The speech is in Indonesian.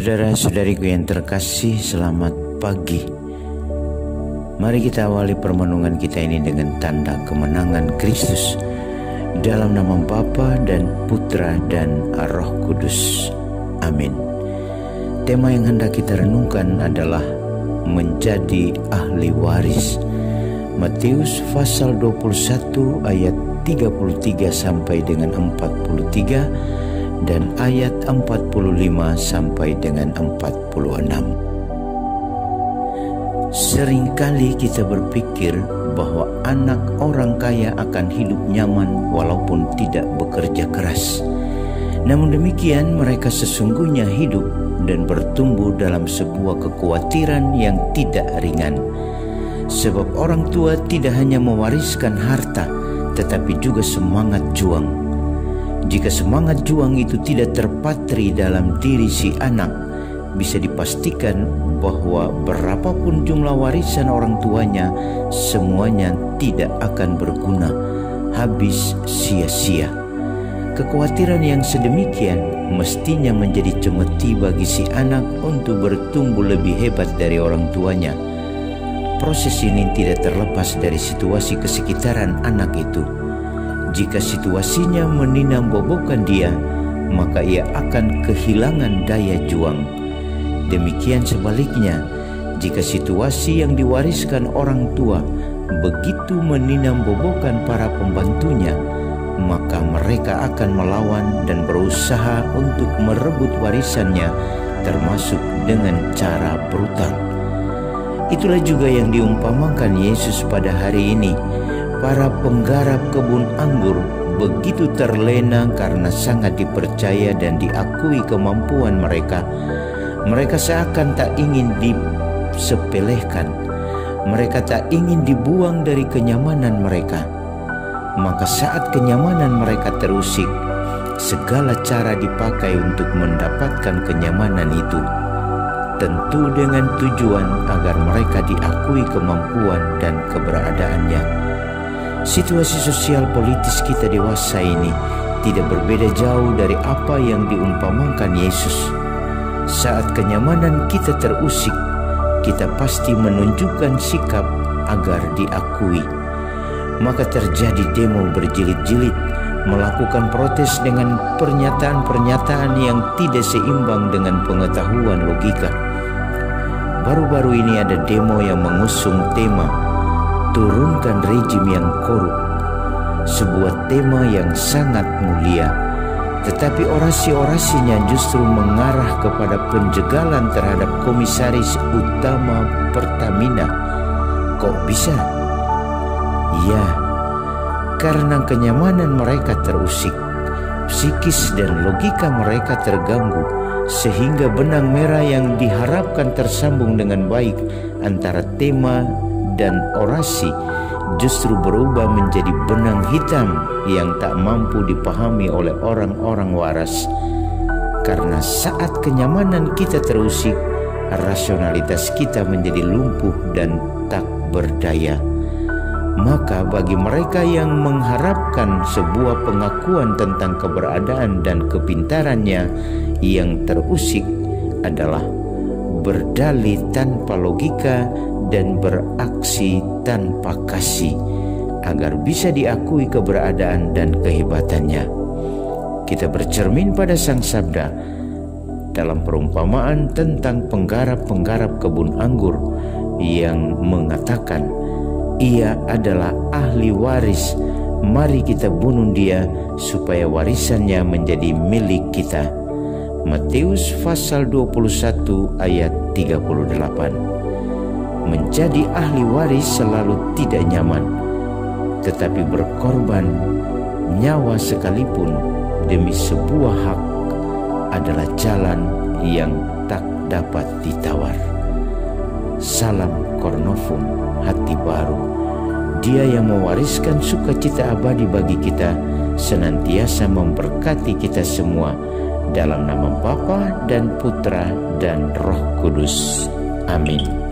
Saudara-saudariku yang terkasih, selamat pagi. Mari kita awali permenungan kita ini dengan tanda kemenangan Kristus. Dalam nama Bapa dan Putra dan Roh Kudus. Amin. Tema yang hendak kita renungkan adalah menjadi ahli waris. Matius pasal 21 ayat 33 sampai dengan 43 dan ayat 45 sampai dengan 46. Seringkali kita berpikir bahwa anak orang kaya akan hidup nyaman walaupun tidak bekerja keras. Namun demikian, mereka sesungguhnya hidup dan bertumbuh dalam sebuah kekhawatiran yang tidak ringan. Sebab orang tua tidak hanya mewariskan harta, tetapi juga semangat juang. Jika semangat juang itu tidak terpatri dalam diri si anak, bisa dipastikan bahwa berapapun jumlah warisan orang tuanya, semuanya tidak akan berguna, habis sia-sia. Kekhawatiran yang sedemikian mestinya menjadi cemeti bagi si anak untuk bertumbuh lebih hebat dari orang tuanya. Proses ini tidak terlepas dari situasi kesekitaran anak itu. Jika situasinya meninambobokkan dia, maka ia akan kehilangan daya juang. Demikian sebaliknya, jika situasi yang diwariskan orang tua begitu meninambobokkan para pembantunya, maka mereka akan melawan dan berusaha untuk merebut warisannya, termasuk dengan cara brutal. Itulah juga yang diumpamakan Yesus pada hari ini. Para penggarap kebun anggur begitu terlena karena sangat dipercaya dan diakui kemampuan mereka. Mereka seakan tak ingin disepelekan. Mereka tak ingin dibuang dari kenyamanan mereka. Maka saat kenyamanan mereka terusik, segala cara dipakai untuk mendapatkan kenyamanan itu. Tentu dengan tujuan agar mereka diakui kemampuan dan keberadaannya. Situasi sosial politis kita dewasa ini tidak berbeda jauh dari apa yang diumpamakan Yesus. Saat kenyamanan kita terusik, kita pasti menunjukkan sikap agar diakui. Maka terjadi demo berjilid-jilid, melakukan protes dengan pernyataan-pernyataan yang tidak seimbang dengan pengetahuan logika. Baru-baru ini ada demo yang mengusung tema turunkan rejim yang korup, sebuah tema yang sangat mulia, tetapi orasi-orasinya justru mengarah kepada penjegalan terhadap komisaris utama Pertamina. Kok bisa? Ya, karena kenyamanan mereka terusik, psikis dan logika mereka terganggu, sehingga benang merah yang diharapkan tersambung dengan baik antara tema dan orasi justru berubah menjadi benang hitam yang tak mampu dipahami oleh orang-orang waras. Karena saat kenyamanan kita terusik, rasionalitas kita menjadi lumpuh dan tak berdaya. Maka bagi mereka yang mengharapkan sebuah pengakuan tentang keberadaan dan kepintarannya, yang terusik adalah berdalih tanpa logika dan beraksi tanpa kasih agar bisa diakui keberadaan dan kehebatannya. Kita bercermin pada Sang Sabda dalam perumpamaan tentang penggarap-penggarap kebun anggur yang mengatakan, ia adalah ahli waris, mari kita bunuh dia supaya warisannya menjadi milik kita. Matius pasal 21 ayat 38. Menjadi ahli waris selalu tidak nyaman, tetapi berkorban nyawa sekalipun demi sebuah hak adalah jalan yang tak dapat ditawar. Salam Cornovum, hati baru. Dia yang mewariskan sukacita abadi bagi kita, senantiasa memberkati kita semua. Dalam nama Bapa dan Putra dan Roh Kudus. Amin.